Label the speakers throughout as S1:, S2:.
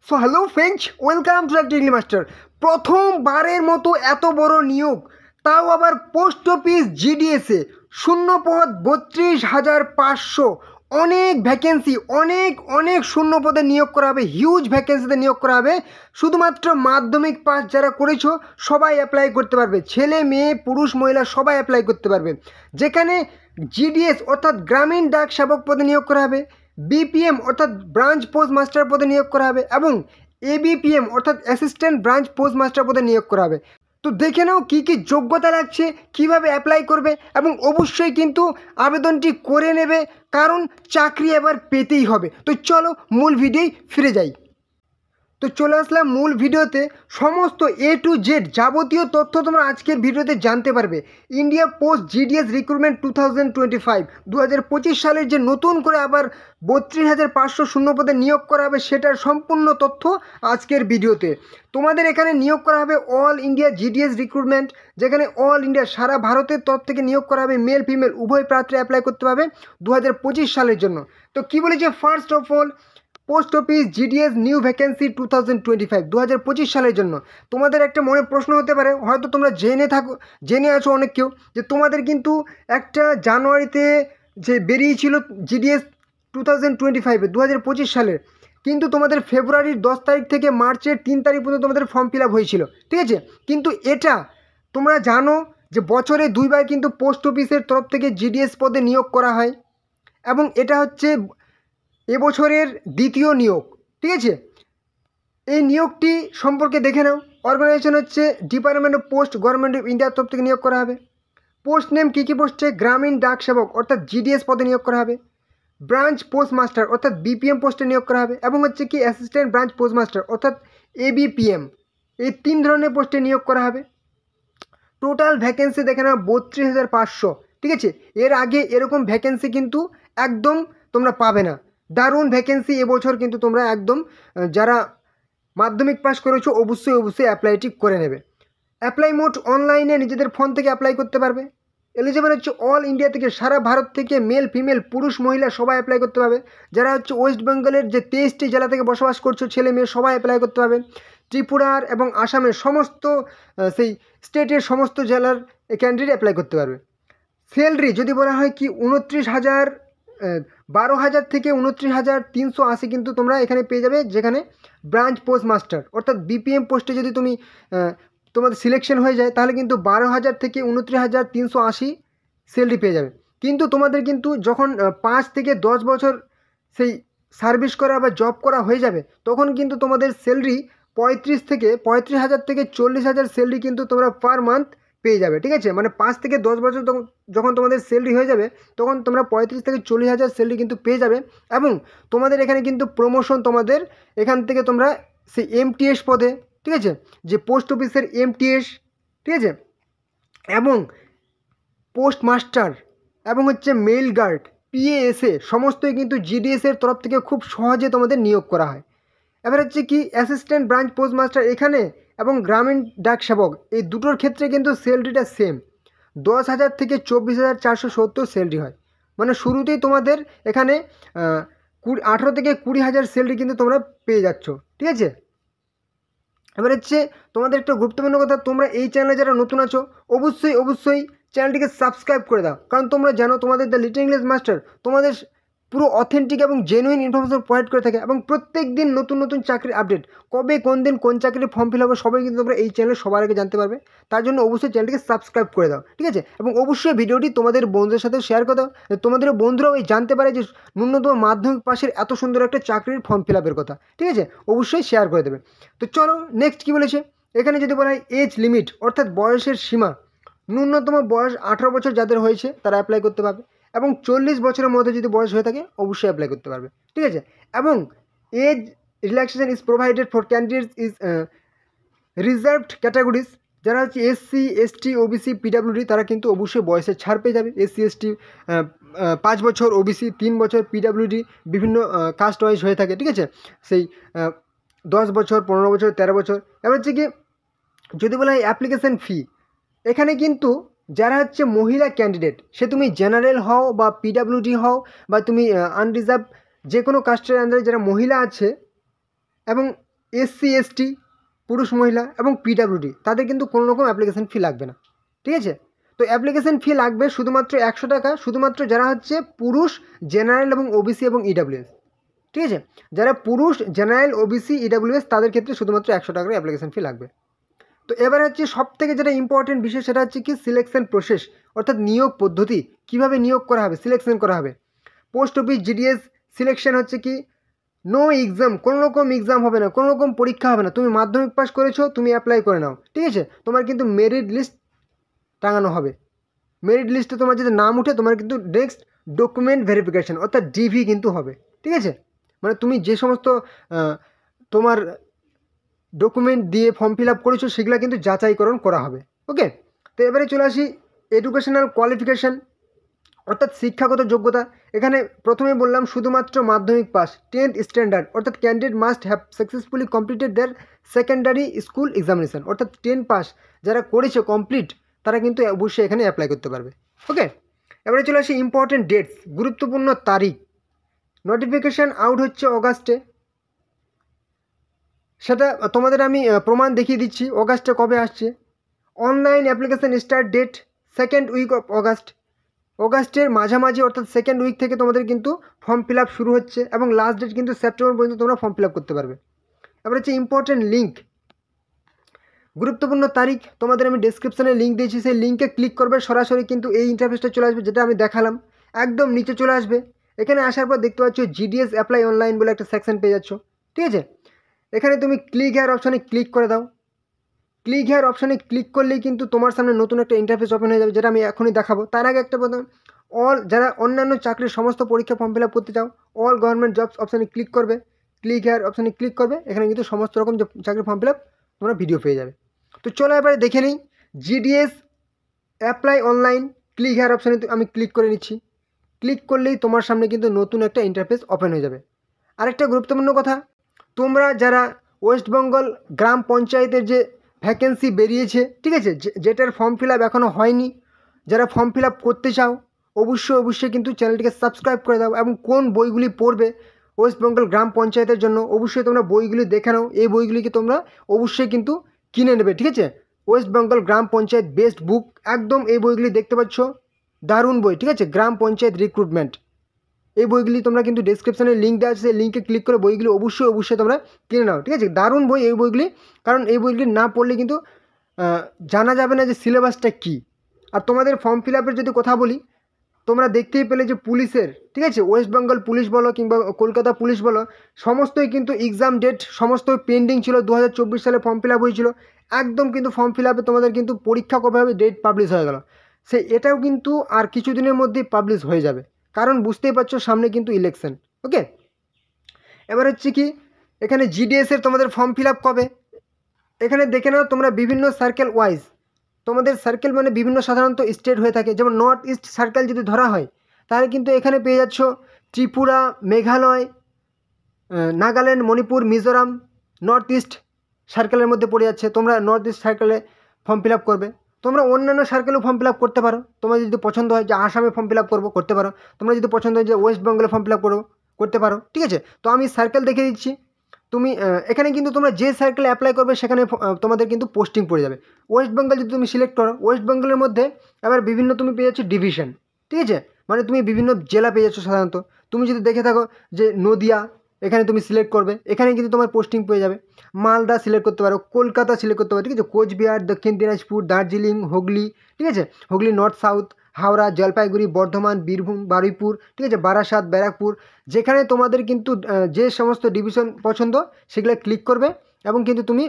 S1: So hello friends, welcome to Techly Master. প্রথমবারের মতো এত বড় নিয়োগ, তাও আবার পোস্ট অফিস জিডিএসে। শূন্য পদ 32,500। অনেক ভ্যাকেন্সি, অনেক অনেক শূন্য পদে নিয়োগ করা হবে, হিউজ ভ্যাকেন্সিতে নিয়োগ করা হবে। শুধুমাত্র মাধ্যমিক পাস যারা করেছো সবাই অ্যাপ্লাই করতে পারবে, ছেলে মেয়ে পুরুষ মহিলা সবাই অ্যাপ্লাই করতে পারবে। যেখানে জিডিএস অর্থাৎ গ্রামীণ ডাক সেবক পদে নিয়োগ করা হবে, বিপিএম অর্থাৎ ব্রাঞ্চ পোস্ট মাস্টার পদে নিয়োগ করা হবে এবং এবিপিএম অর্থাৎ অ্যাসিস্ট্যান্ট ব্রাঞ্চ পোস্ট মাস্টার পদে নিয়োগ করা হবে। তো দেখে নাও কী কী যোগ্যতা লাগছে, কীভাবে অ্যাপ্লাই করবে এবং অবশ্যই কিন্তু আবেদনটি করে নেবে, কারণ চাকরি এবার পেতেই হবে। তো চলো মূল ভিডিওয় ফিরে যাই। তো চলে আসলাম মূল ভিডিওতে। সমস্ত এ টু জেড যাবতীয় তথ্য তোমরা আজকের ভিডিওতে জানতে পারবে। ইন্ডিয়া পোস্ট জিডিএস রিক্রুটমেন্ট 2025 2025 সালের যে নতুন করে আবার 32,500 শূন্যপদে নিয়োগ করা হবে সেটার সম্পূর্ণ তথ্য আজকের ভিডিওতে। তোমাদের এখানে নিয়োগ করা হবে অল ইন্ডিয়া জিডিএস রিক্রুটমেন্ট, যেখানে অল ইন্ডিয়া সারা ভারতের তরফ থেকে নিয়োগ করা হবে। মেল ফিমেল উভয় প্রার্থী অ্যাপ্লাই করতে পারবে 2025 সালের জন্য। তো কী বলেছে, first of all post office GDS new vacancy 2025 2025 সালের জন্য। তোমাদের একটা মনে প্রশ্ন হতে পারে, হয়তো তোমরা জেনে আছো অনেক কেউ, যে তোমাদের কিন্তু একটা জানুয়ারিতে যে বেরিয়েছিল জিডিএস 2025 2025 সালের, কিন্তু তোমাদের ফেব্রুয়ারির 10 তারিখ থেকে মার্চের 3 তারিখ পর্যন্ত তোমাদের ফর্ম ফিল আপ হয়েছিল, ঠিক আছে। কিন্তু এটা তোমরা জানো যে বছরে দুইবার কিন্তু পোস্ট অফিসের তরফ থেকে জিডিএস পদে নিয়োগ করা হয় এবং এটা হচ্ছে এবছরের দ্বিতীয় নিয়োগ, ঠিক আছে। এই নিয়োগটি সম্পর্কে দেখে নাও। অর্গানাইজেশন হচ্ছে department of post, government of ইন্ডিয়ার তরফ থেকে নিয়োগ করা হবে। পোস্ট নেম কী কী পোস্টে, গ্রামীণ ডাক সেবক অর্থাৎ জিডিএস পদে নিয়োগ করা হবে, ব্রাঞ্চ পোস্ট মাস্টার অর্থাৎ বিপিএম পোস্টে নিয়োগ করা হবে এবং হচ্ছে কি অ্যাসিস্ট্যান্ট ব্রাঞ্চ পোস্ট মাস্টার অর্থাৎ এবিপিএম। এই 3 ধরনের পোস্টে নিয়োগ করা হবে। টোটাল ভ্যাকেন্সি দেখে নাও 32,500, ঠিক আছে। এর আগে এরকম ভ্যাকেন্সি কিন্তু একদম তোমরা পাবে না। দারুণ ভ্যাকেন্সি এবছর কিন্তু তোমরা একদম যারা মাধ্যমিক পাস করেছো অবশ্যই অ্যাপ্লাইটি করে নেবে। অ্যাপ্লাই মোড অনলাইনে নিজেদের ফোন থেকে অ্যাপ্লাই করতে পারবে। এলিজিবল হচ্ছে অল ইন্ডিয়া থেকে, সারা ভারত থেকে মেল ফিমেল পুরুষ মহিলা সবাই অ্যাপ্লাই করতে পারবে। যারা হচ্ছে ওয়েস্ট বেঙ্গলের যে 23টি জেলা থেকে বসবাস করছো ছেলে মেয়ে সবাই অ্যাপ্লাই করতে পারবে। ত্রিপুরার এবং আসামের সমস্ত সেই স্টেটের সমস্ত জেলার ক্যান্ডিডেট অ্যাপ্লাই করতে পারবে। স্যালারি যদি বলা হয় কি 12,000 থেকে 29,380 কিন্তু তোমরা এখানে পেয়ে যাবে, যেখানে ব্রাঞ্চ পোস্ট মাস্টার অর্থাৎ বিপিএম পোস্টে যদি তুমি তোমাদের সিলেকশন হয়ে যায় তাহলে কিন্তু 12,000 থেকে 29,380 স্যালারি পেয়ে যাবে। কিন্তু তোমাদের কিন্তু যখন 5 থেকে 10 বছর সেই সার্ভিস করা বা জব করা হয়ে যাবে তখন কিন্তু তোমাদের স্যালারি 35,000 থেকে 40,000 স্যালারি কিন্তু তোমরা পার মান্থ পেয়ে যাবে, ঠিক আছে। মানে 5 থেকে 10 বছর যখন তোমাদের স্যালারি হয়ে যাবে তখন তোমরা 35 থেকে 40,000 স্যালারি কিন্তু পেয়ে যাবে। এবং তোমাদের এখানে কিন্তু প্রমোশন, তোমাদের এখান থেকে তোমরা সেই এমটিএস পদে, ঠিক আছে, যে পোস্ট অফিসের এমটিএস, ঠিক আছে, এবং পোস্ট মাস্টার এবং হচ্ছে মেইল গার্ড, পিএএসএ সমস্তই কিন্তু জিডিএসের তরফ থেকে খুব সহজে তোমাদের নিয়োগ করা হয়। এবার হচ্ছে কি অ্যাসিস্ট্যান্ট ব্রাঞ্চ পোস্ট মাস্টার এখানে এবং গ্রামীণ ডাক সেবক এই দুটোর ক্ষেত্রে কিন্তু স্যালারিটা সেম, 10,000 থেকে 24,470 স্যালারি হয়। মানে শুরুতেই তোমাদের এখানে 18 থেকে 20,000 স্যালারি কিন্তু তোমরা পেয়ে যাচ্ছ, ঠিক আছে। এবার হচ্ছে তোমাদের একটা গুরুত্বপূর্ণ কথা, তোমরা এই চ্যানেলে যারা নতুন আছো অবশ্যই চ্যানেলটিকে সাবস্ক্রাইব করে দাও, কারণ তোমরা জানো তোমাদের দ্য লিটল ইংলিশ মাস্টার তোমাদের পুরো অথেন্টিক এবং জেনুইন ইনফরমেশন প্রোভাইড করে থাকে এবং প্রত্যেক দিন নতুন চাকরির আপডেট, কবে কোন দিন কোন চাকরির ফর্ম ফিল হবে সবাই কিন্তু তোমরা এই চ্যানেলে সবার আগে জানতে পারবে। তার জন্য অবশ্যই চ্যানেলটিকে সাবস্ক্রাইব করে দাও, ঠিক আছে। এবং অবশ্যই ভিডিওটি তোমাদের বন্ধুদের সাথে শেয়ার করে দাও, তোমাদের বন্ধুরাও এই জানতে পারে যে ন্যূনতম মাধ্যমিক পাশের এত সুন্দর একটা চাকরির ফর্ম ফিল আপের কথা, ঠিক আছে। অবশ্যই শেয়ার করে দেবে। তো চলো নেক্সট কী বলেছে, এখানে যদি বলা হয় এজ লিমিট অর্থাৎ বয়সের সীমা, ন্যূনতম বয়স 18 বছর যাদের হয়েছে তারা অ্যাপ্লাই করতে পারবে এবং 40 বছরের মধ্যে যদি বয়স হয়ে থাকে অবশ্যই অ্যাপ্লাই করতে পারবে, ঠিক আছে। এবং age relaxation is provided for candidates is reserved categories, যারা হচ্ছে এসসি এসটি ওবিসি পিডাব্লিউডি তারা কিন্তু অবশ্যই বয়সের ছাড় পেয়ে যাবে। এসসি এসটি 5 বছর, ওবিসি 3 বছর, পিডাব্লিউডি বিভিন্ন কাস্ট ওয়াইজ হয়ে থাকে, ঠিক আছে, সেই 10 বছর, 15 বছর, 13 বছর। এবার হচ্ছে কি যদি বলা হয় অ্যাপ্লিকেশন ফি, এখানে কিন্তু যারা হচ্ছে মহিলা ক্যান্ডিডেট, সে তুমি জেনারেল হও বা পিডাব্লিউডি হও বা তুমি আনরিজার্ভ যে কোনো কাস্টের আন্ডারে যারা মহিলা আছে এবং SC ST, পুরুষ মহিলা এবং PWD তাদের কিন্তু কোনো রকম অ্যাপ্লিকেশন ফি লাগবে না, ঠিক আছে। তো অ্যাপ্লিকেশন ফি লাগবে শুধুমাত্র 100 টাকা, শুধুমাত্র যারা হচ্ছে পুরুষ, জেনারেল এবং OBC এবং EWS, ঠিক আছে। যারা পুরুষ, জেনারেল, OBC, EWS তাদের ক্ষেত্রে শুধুমাত্র 100 টাকার অ্যাপ্লিকেশন ফি লাগবে। তো এবার হচ্ছে সব থেকে যেটা ইম্পর্টেন্ট বিষয় সেটা হচ্ছে কি সিলেকশন প্রসেস, অর্থাৎ নিয়োগ পদ্ধতি, কিভাবে নিয়োগ করা হবে, সিলেকশন করা হবে। পোস্ট অফিস GDS সিলেকশন হচ্ছে কি নো এক্সাম, কোনো রকম এক্সাম হবে না, কোনো রকম পরীক্ষা হবে না, তুমি মাধ্যমিক পাস করেছো, তুমি অ্যাপ্লাই করে নাও, ঠিক আছে। তোমার কিন্তু মেরিট লিস্ট টাঙানো হবে, মেরিট লিস্টে তোমার যদি নাম উঠে তোমার কিন্তু নেক্সট ডকুমেন্ট ভেরিফিকেশান অর্থাৎ DV কিন্তু হবে, ঠিক আছে। মানে তুমি যে সমস্ত তোমার ডকুমেন্ট দিয়ে ফর্ম ফিল আপ করেছো সেগুলো কিন্তু যাচাইকরণ করা হবে, ওকে। তো এবারে চলে আসি এডুকেশনাল কোয়ালিফিকেশান অর্থাৎ শিক্ষাগত যোগ্যতা। এখানে প্রথমে বললাম শুধুমাত্র মাধ্যমিক পাস 10th স্ট্যান্ডার্ড, অর্থাৎ candidate must have successfully completed their secondary school examination, অর্থাৎ 10 পাস যারা করেছে কমপ্লিট তারা কিন্তু অবশ্যই এখানে অ্যাপ্লাই করতে পারবে, ওকে। এবারে চলে আসি ইম্পর্টেন্ট ডেটস, গুরুত্বপূর্ণ তারিখ। নোটিফিকেশান আউট হচ্ছে অগাস্টে, সেটা তোমাদের আমি প্রমাণ দেখিয়ে দিচ্ছি অগাস্টে কবে আসছে। Online application start date 2nd week of August, অগাস্টের মাঝামাঝি অর্থাৎ 2nd উইক থেকে তোমাদের কিন্তু ফর্ম ফিল আপ শুরু হচ্ছে এবং লাস্ট ডেট কিন্তু সেপ্টেম্বর পর্যন্ত তোমরা ফর্ম ফিল আপ করতে পারবে। এবার হচ্ছে ইম্পর্টেন্ট লিঙ্ক, গুরুত্বপূর্ণ তারিখ, তোমাদের আমি ডেসক্রিপশানে লিঙ্ক দিয়েছি, সেই লিঙ্কে ক্লিক করবে, সরাসরি কিন্তু এই ইন্টারফেসটা চলে আসবে যেটা আমি দেখালাম, একদম নিচে চলে আসবে। এখানে আসার পর দেখতে পাচ্ছ GDS অ্যাপ্লাই অনলাইন বলে একটা সেকশন পেয়ে যাচ্ছ, ঠিক আছে। এখানে তুমি ক্লিক হেয়ার অপশানে ক্লিক করে দাও, ক্লিক হেয়ার অপশানে ক্লিক করলেই কিন্তু তোমার সামনে নতুন একটা ইন্টারফেস ওপেন হয়ে যাবে যেটা আমি এখনই দেখাবো। তার আগে একটা প্রথম যারা অন্যান্য চাকরির সমস্ত পরীক্ষা ফর্ম ফিল আপ করতে চাও অল গভর্নমেন্ট জবস অপশানে ক্লিক করবে, ক্লিক হেয়ার অপশানে ক্লিক করবে, এখানে কিন্তু সমস্ত রকম যে চাকরির ফর্ম ফিল আপ তোমরা ভিডিও পেয়ে যাবে। তো চলো এবারে দেখে নিই GDS apply online, click here অপশানে আমি ক্লিক করে নিচ্ছি। ক্লিক করলেই তোমার সামনে কিন্তু নতুন একটা ইন্টারফেস ওপেন হয়ে যাবে। আরেকটা গুরুত্বপূর্ণ কথা, তোমরা যারা ওয়েস্ট বেঙ্গল গ্রাম পঞ্চায়েতের যে ভ্যাকেন্সি বেরিয়েছে, ঠিক আছে, যেটার ফর্ম ফিল আপ এখনও হয়নি, যারা ফর্ম ফিল আপ করতে চাও অবশ্যই কিন্তু চ্যানেলটিকে সাবস্ক্রাইব করে দাও এবং কোন বইগুলি পড়বে ওয়েস্ট বেঙ্গল গ্রাম পঞ্চায়েতের জন্য অবশ্যই তোমরা বইগুলি দেখে নাও, এই বইগুলিকে তোমরা অবশ্যই কিন্তু কিনে নেবে, ঠিক আছে। ওয়েস্ট বেঙ্গল গ্রাম পঞ্চায়েত বেস্ট বুক, একদম এই বইগুলি দেখতে পাচ্ছ, দারুণ বই, ঠিক আছে, গ্রাম পঞ্চায়েত রিক্রুটমেন্ট, এই বইগুলি তোমরা কিন্তু ডেসক্রিপশানে লিঙ্ক দেওয়া আছে, সেই লিঙ্কে ক্লিক করে বইগুলি অবশ্যই তোমরা কিনে নাও, ঠিক আছে। দারুণ বই এই বইগুলি, কারণ এই বইগুলি না পড়লে কিন্তু জানা যাবে না যে সিলেবাসটা কী। আর তোমাদের ফর্ম ফিল আপের যদি কথা বলি, তোমরা দেখতেই পেলে যে পুলিশের, ঠিক আছে, ওয়েস্ট বেঙ্গল পুলিশ বলো কিংবা কলকাতা পুলিশ বলো, সমস্তই কিন্তু এক্সাম ডেট সমস্ত পেন্ডিং ছিল, 2024 সালে ফর্ম ফিল আপ হয়েছিল, একদম কিন্তু ফর্ম ফিল আপে তোমাদের কিন্তু পরীক্ষা কবে হবে ডেট পাবলিশ হয়ে গেল, এটাও কিন্তু আর কিছুদিনের মধ্যেই পাবলিশ হয়ে যাবে, কারণ বুঝতেই পারছো সামনে কিন্তু ইলেকশন, ওকে। এবার হচ্ছে কি এখানে GDS-এর তোমাদের ফর্ম ফিল আপ কবে, এখানে দেখে নাও তোমরা বিভিন্ন সার্কেল ওয়াইজ, তোমাদের সার্কেল মানে বিভিন্ন সাধারণত স্টেট হয়ে থাকে, যেমন নর্থ ইস্ট সার্কেল যদি ধরা হয় তাহলে কিন্তু এখানে পেয়ে যাচ্ছ ত্রিপুরা, মেঘালয়, নাগাল্যান্ড, মণিপুর, মিজোরাম নর্থ ইস্ট সার্কেলের মধ্যে পড়ে যাচ্ছে, তোমরা নর্থ ইস্ট সার্কেলে ফর্ম ফিল আপ করবে। তোমরা অন্যান্য সার্কেলেও ফর্ম ফিল আপ করতে পারো, তোমার যদি পছন্দ হয় যে আসামে ফর্ম ফিল আপ করবো করতে পারো, তোমরা যদি পছন্দ হয় যে ওয়েস্ট বেঙ্গলে ফর্ম ফিল আপ করবো করতে পারো, ঠিক আছে। তো আমি সার্কেল দেখে দিচ্ছি, তুমি এখানে কিন্তু তোমরা যে সার্কেলে অ্যাপ্লাই করবে সেখানে তোমাদের কিন্তু পোস্টিং পড়ে যাবে। ওয়েস্ট বেঙ্গল যদি তুমি সিলেক্ট করো, ওয়েস্ট বেঙ্গলের মধ্যে এবার বিভিন্ন তুমি পেয়ে যাচ্ছ ডিভিশন, ঠিক আছে, মানে তুমি বিভিন্ন জেলা পেয়ে যাচ্ছ সাধারণত। তুমি যদি দেখে থাকো যে নদিয়া, এখানে তুমি সিলেক্ট করবে, এখানে কিন্তু তোমার পোস্টিং পেয়ে যাবে। মালদা সিলেক্ট করতে পারো, কলকাতা সিলেক্ট করতে পারো, ঠিক আছে, কোচবিহার, দক্ষিণ দিনাজপুর, দার্জিলিং, হুগলি, ঠিক আছে, হুগলি নর্থ সাউথ, হাওড়া, জলপাইগুড়ি, বর্ধমান, বীরভূম, বারুইপুর, ঠিক আছে, বারাসাত, ব্যারাকপুর, যেখানে তোমাদের কিন্তু যে সমস্ত ডিভিশন পছন্দ সেগুলো ক্লিক করবে এবং কিন্তু তুমি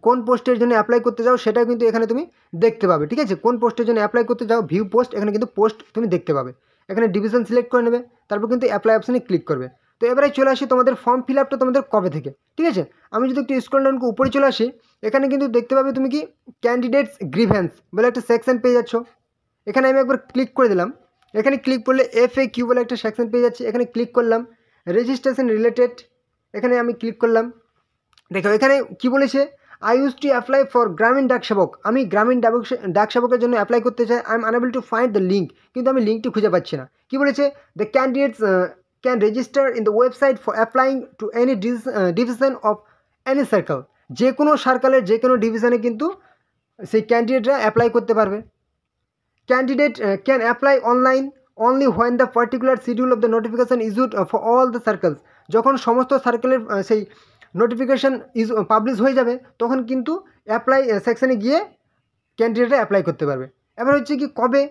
S1: কোন পোস্টের জন্য অ্যাপ্লাই করতে যাও সেটাও কিন্তু এখানে তুমি দেখতে পাবে, ঠিক আছে। কোন পোস্টের জন্য অ্যাপ্লাই করতে যাও ভিউ পোস্ট, এখানে কিন্তু পোস্ট তুমি দেখতে পাবে, এখানে ডিভিশন সিলেক্ট করে নেবে, তারপর কিন্তু অ্যাপ্লাই অপশানে ক্লিক করবে। তো এবারে চলে আসি তোমাদের ফর্ম ফিল আপটা তোমাদের কবে থেকে, ঠিক আছে। আমি যদি একটু স্ক্রল ডাউন করে উপরে চলে আসি, এখানে কিন্তু দেখতে পাবে তুমি কি ক্যান্ডিডেটস গ্রিভেন্স বলে একটা সেকশন পেয়ে যাচ্ছ, এখানে আমি একবার ক্লিক করে দিলাম, এখানে ক্লিক করলে FAQ বলে একটা সেকশন পেয়ে যাচ্ছে, এখানে ক্লিক করলাম, রেজিস্ট্রেশন রিলেটেড, এখানে আমি ক্লিক করলাম। দেখো এখানে কি বলেছে, I use to apply for গ্রামীণ ডাক সেবক, আমি গ্রামীণ ডাক সেবকের জন্য অ্যাপ্লাই করতে চাই, I am unable to find the link, কিন্তু আমি লিঙ্কটি খুঁজে পাচ্ছি না। কি বলেছে, the candidates can register in the website for applying to any division of any circle, যে কোনো সার্কেলের যে কোনো ডিভিশনে কিন্তু সেই ক্যান্ডিডেটরা অ্যাপ্লাই করতে পারবে। Candidate can apply online only when the particular schedule of the notification issued for all the circles. যখন সমস্ত সার্কেলের সেই নোটিফিকেশান পাবলিশ হয়ে যাবে তখন কিন্তু অ্যাপ্লাই সেকশানে গিয়ে ক্যান্ডিডেটরা অ্যাপ্লাই করতে পারবে। এবার হচ্ছে কি কবে,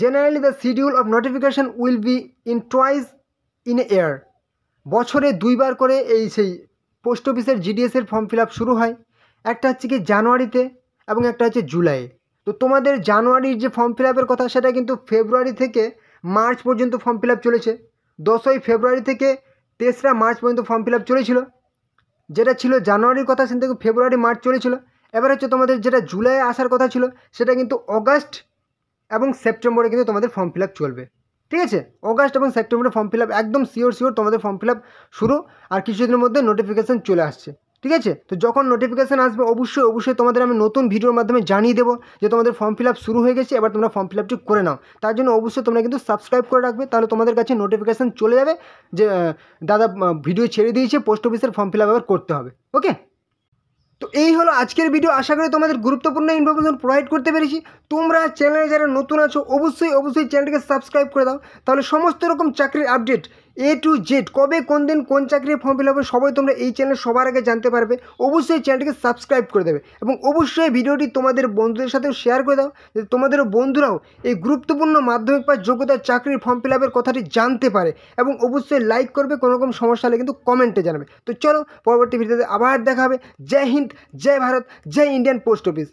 S1: generally the schedule of notification will be in twice in a year. বছরে 2 বার করে এই সেই পোস্ট অফিসের জিডিএসের ফর্ম ফিল আপ শুরু হয়। একটা হচ্ছে কি জানুয়ারিতে এবং একটা হচ্ছে জুলাইয়ে। তো তোমাদের জানুয়ারির যে ফর্ম ফিল আপের কথা সেটা কিন্তু ফেব্রুয়ারি থেকে মার্চ পর্যন্ত ফর্ম ফিল আপ চলেছে। 10ই ফেব্রুয়ারি থেকে 3রা মার্চ পর্যন্ত ফর্ম ফিল আপ চলেছিল। যেটা ছিল জানুয়ারির কথা সেটা থেকে ফেব্রুয়ারি মার্চ চলেছিল। এবার হচ্ছে তোমাদের যেটা জুলাইয়ে আসার কথা ছিল সেটা কিন্তু অগাস্ট এবং সেপ্টেম্বরে কিন্তু তোমাদের ফর্ম ফিল আপ চলবে। ঠিক আছে, অগাস্ট এবং সেপ্টেম্বরে ফর্ম ফিল আপ একদম শিওর তোমাদের ফর্ম ফিল আপ শুরু, আর কিছুদিনের মধ্যে নোটিফিকেশান চলে আসছে। ঠিক আছে, তো যখন নোটিফিকেশান আসবে অবশ্যই তোমাদের আমি নতুন ভিডিওর মাধ্যমে জানিয়ে দেবো যে তোমাদের ফর্ম ফিল আপ শুরু হয়ে গেছে, এবার তোমরা ফর্ম ফিল আপটি করে নাও। তার জন্য অবশ্যই তোমরা কিন্তু সাবস্ক্রাইব করে রাখবে, তাহলে তোমাদের কাছে নোটিফিকেশান চলে যাবে যে দাদা ভিডিও ছেড়ে দিয়েছে, পোস্ট অফিসের ফর্ম ফিল আপ আবার করতে হবে। ওকে, তো এই হলো আজকের ভিডিও। আশা করি তোমাদের গুরুত্বপূর্ণ ইনফরমেশন প্রোভাইড করতে পেরেছি। তোমরা চ্যানেলে যারা নতুন আছো অবশ্যই চ্যানেলটিকে সাবস্ক্রাইব করে দাও, তাহলে সমস্ত রকম চাকরির আপডেট A to Z, কবে কোন দিন কোন চাকরির ফর্ম ফিল হবে সবাই তোমরা এই চ্যানেলে সবার আগে জানতে পারবে। অবশ্যই চ্যানেলটিকে সাবস্ক্রাইব করে দেবে এবং অবশ্যই ভিডিওটি তোমাদের বন্ধুদের সাথেও শেয়ার করে দাও, যাতে তোমাদেরও বন্ধুরাও এই গুরুত্বপূর্ণ মাধ্যমিক পাস যোগ্যতার চাকরির ফর্ম ফিল আপের কথাটি জানতে পারে। এবং অবশ্যই লাইক করবে, কোনো রকম সমস্যা হলে কিন্তু কমেন্টে জানাবে। তো চলো পরবর্তী ভিডিওতে আবার দেখা হবে। জয় হিন্দ, জয় ভারত, জয় ইন্ডিয়ান পোস্ট অফিস।